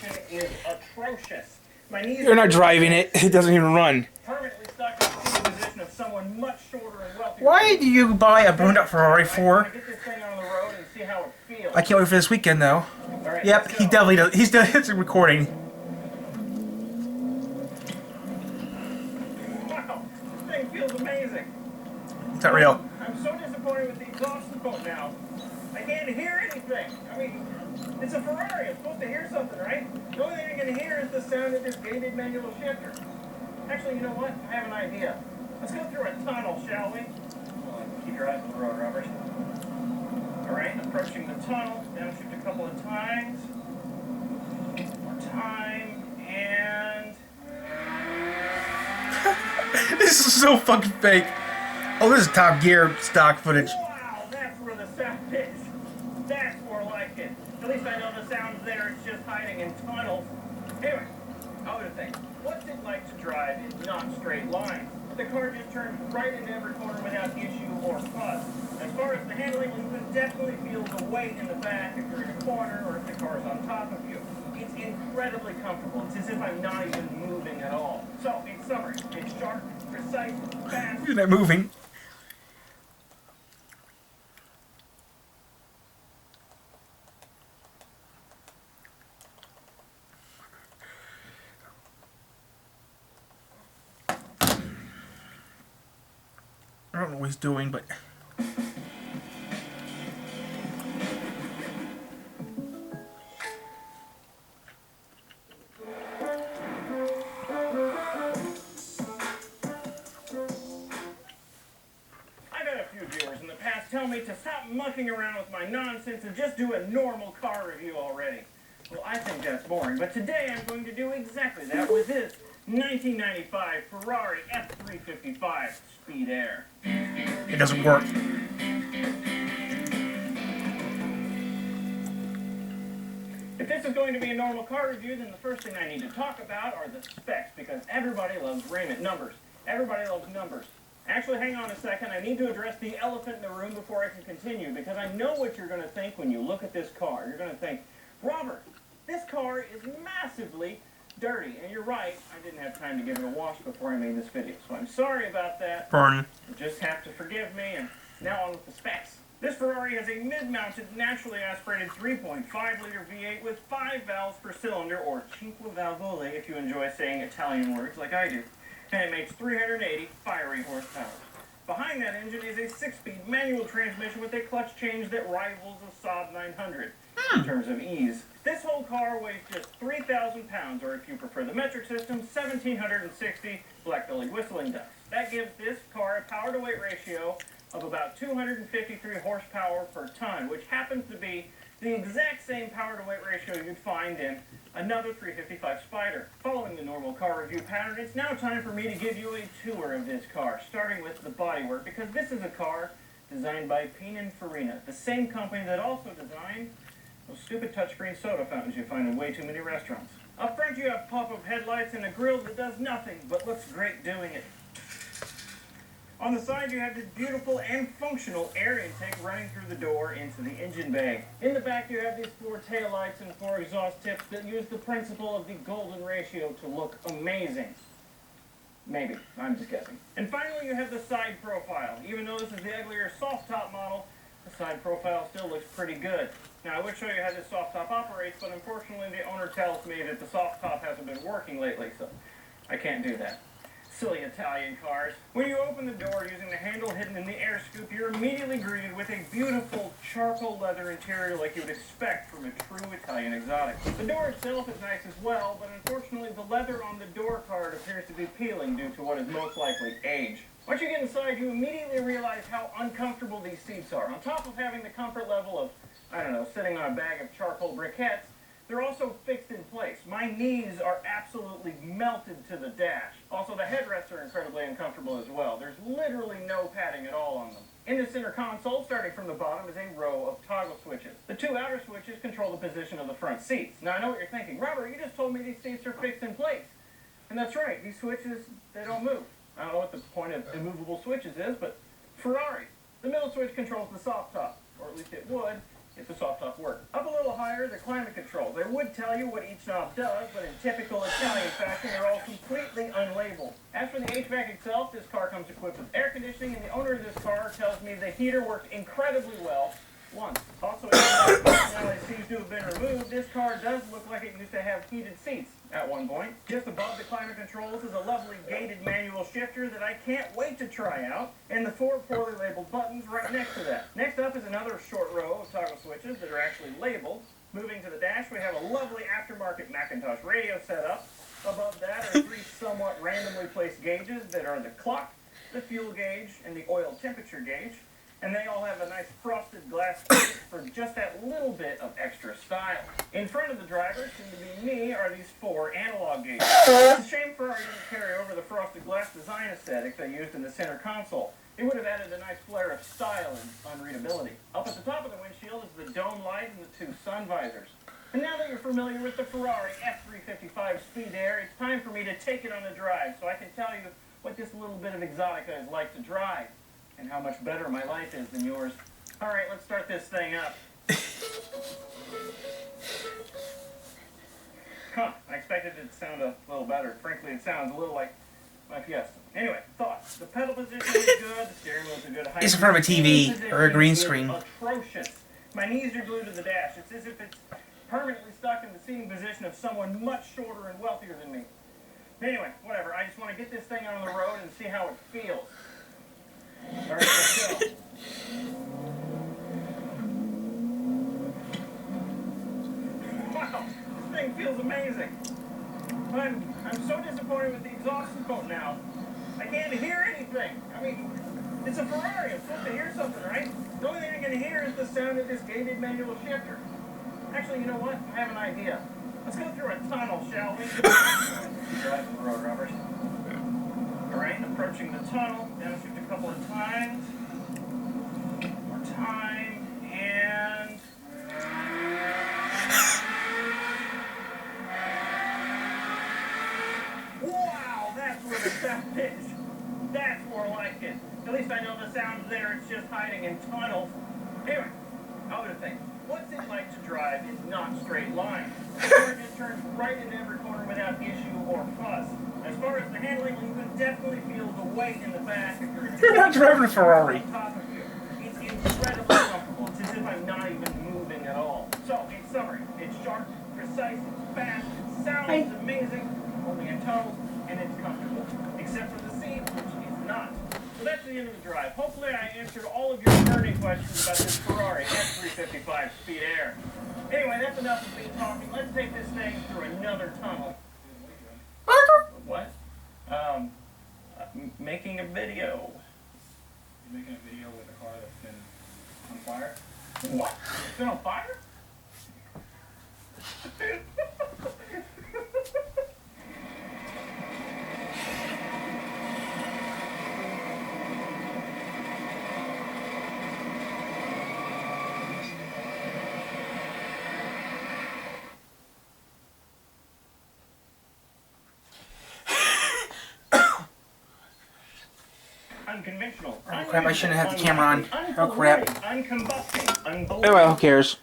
suspension is atrocious. My knees You're not driving it. It doesn't even run. permanently stuck in the seating position of someone much shorter and wealthier. Why do you buy a burned out Ferrari I for? want to get this thing on the road and see how it feels. I can't wait for this weekend though. All right, Yep, let's he go. definitely does. He's done his recording. Wow, this thing feels amazing. It's not real. I'm so disappointed with the exhaust pump now. I can't hear anything. I mean, it's a Ferrari. I'm supposed to hear something, right? The only thing I can hear is the sound of this gated manual shifter. Actually, you know what? I have an idea. Let's go through a tunnel, shall we? Keep your eyes on the road, Robert. All right, approaching the tunnel. Downshift a couple of times. One more time, and... This is so fucking fake. Oh, this is Top Gear stock footage. Wow, that's where the sound is. That's more like it. At least I know the sound's there. It's just hiding in tunnels. Anyway, other thing. What's it like to drive in non-straight lines? The car just turns right into every corner without issue or fuss. As far as the handling, you can definitely feel the weight in the back if you're in a corner or if the car's on top of you. It's incredibly comfortable. It's as if I'm not even moving at all. So, in summary, it's sharp, precise, fast. You're not moving. I don't know what he's doing, but... I've had a few viewers in the past tell me to stop mucking around with my nonsense and just do a normal car review already. Well, I think that's boring, but today I'm going to do exactly that with this 1995 Ferrari F355 Speed Air. It doesn't work. If this is going to be a normal car review, then the first thing I need to talk about are the specs, because everybody loves raiment numbers. Everybody loves numbers. Actually, hang on a second. I need to address the elephant in the room before I can continue, because I know what you're going to think when you look at this car. You're going to think, Robert, this car is massively dirty. And you're right, I didn't have time to give it a wash before I made this video. So I'm sorry about that. Burn. You just have to forgive me, and now on with the specs. This Ferrari has a mid-mounted, naturally aspirated 3.5-liter V8 with 5 valves per cylinder, or cinque valvole if you enjoy saying Italian words like I do. And it makes 380 fiery horsepower. Behind that engine is a 6-speed manual transmission with a clutch change that rivals a Saab 900 in terms of ease. This whole car weighs just 3,000 pounds, or if you prefer the metric system, 1,760 black-bellied whistling ducks. That gives this car a power-to-weight ratio of about 253 horsepower per ton, which happens to be the exact same power-to-weight ratio you'd find in another 355 Spider. Following the normal car review pattern, it's now time for me to give you a tour of this car, starting with the bodywork, because this is a car designed by Pininfarina, the same company that also designed those stupid touchscreen soda fountains you find in way too many restaurants. Up front you have pop-up headlights and a grille that does nothing but looks great doing it. On the side, you have this beautiful and functional air intake running through the door into the engine bay. In the back, you have these 4 taillights and 4 exhaust tips that use the principle of the golden ratio to look amazing. Maybe. I'm just guessing. And finally, you have the side profile. Even though this is the uglier soft top model, the side profile still looks pretty good. Now, I would show you how this soft top operates, but unfortunately, the owner tells me that the soft top hasn't been working lately, so I can't do that. Silly Italian cars. When you open the door using the handle hidden in the air scoop, you're immediately greeted with a beautiful charcoal leather interior like you would expect from a true Italian exotic. The door itself is nice as well, but unfortunately the leather on the door card appears to be peeling due to what is most likely age. Once you get inside, you immediately realize how uncomfortable these seats are. On top of having the comfort level of, I don't know, sitting on a bag of charcoal briquettes, they're also fixed in place. My knees are absolutely melted to the dash. Also, the headrests are incredibly uncomfortable as well. There's literally no padding at all on them. In the center console, starting from the bottom, is a row of toggle switches. The 2 outer switches control the position of the front seats. Now, I know what you're thinking. Robert, you just told me these seats are fixed in place. And that's right. These switches, they don't move. I don't know what the point of immovable switches is, but Ferrari. The middle switch controls the soft top, or at least it would, get the soft top work. Up a little higher, the climate controls. They would tell you what each knob does, but in typical Italian fashion, they're all completely unlabeled. As for the HVAC itself, this car comes equipped with air conditioning, and the owner of this car tells me the heater worked incredibly well once. Also, even though the functionality seems to have been removed, this car does look like it used to have heated seats at one point. Just above the climate controls is a lovely gated manual shifter that I can't wait to try out, and the 4 poorly labeled buttons right next to that. Next up is another short row of toggle switches that are actually labeled. Moving to the dash, we have a lovely aftermarket Macintosh radio setup. Above that are 3 somewhat randomly placed gauges that are the clock, the fuel gauge, and the oil temperature gauge. And they all have a nice frosted glass case for just that little bit of extra style. In front of the driver, soon to be me, are these 4 analog gauges. It's a shame Ferrari didn't carry over the frosted glass design aesthetic they used in the center console. It would have added a nice flair of style and unreadability. Up at the top of the windshield is the dome light and the 2 sun visors. And now that you're familiar with the Ferrari F355 Speed Air, it's time for me to take it on a drive so I can tell you what this little bit of exotica is like to drive, and how much better my life is than yours. All right, let's start this thing up. Huh, I expected it to sound a little better. Frankly, it sounds a little like my Fiesta. Anyway, thoughts. The pedal position is good, the steering wheel's a good height. It's in front of a TV or a green screen. Atrocious. My knees are glued to the dash. It's as if it's permanently stuck in the seating position of someone much shorter and wealthier than me. Anyway, whatever. I just want to get this thing out on the road and see how it feels. All right, let's go. Wow, this thing feels amazing. I'm so disappointed with the exhaust smoke now. I can't hear anything. I mean, it's a Ferrari. I'm supposed to hear something, right? The only thing I can hear is the sound of this gated manual shifter. Actually, you know what? I have an idea. Let's go through a tunnel, shall we? Drive the road, Robert. All right, approaching the tunnel. Downshift a couple of times. More time, and... Wow, that's where the sound is. That's more like it. At least I know the sound's there, it's just hiding in tunnels. Anyway, other thing. What's it like to drive in not straight lines? The car just turns right into every corner without issue or fuss. As far as the handling, you can definitely feel the weight in the back if You're not driving a Ferrari. on top of you. It's incredibly comfortable. It's as if I'm not even moving at all. So, in summary, it's sharp, precise, it's fast, it sounds amazing, only in tunnels, and it's comfortable. Except for the seat, which is not. So that's the end of the drive. Hopefully I answered all of your burning questions about this Ferrari F355 Speed Air. Anyway, that's enough of me talking. Let's take this thing through another tunnel. What? Making a video. You're making a video with a car that's been on fire? What? It's been on fire? Unconventional. Oh crap, I shouldn't have the camera on. Oh crap. Uncombusting. Oh well, who cares?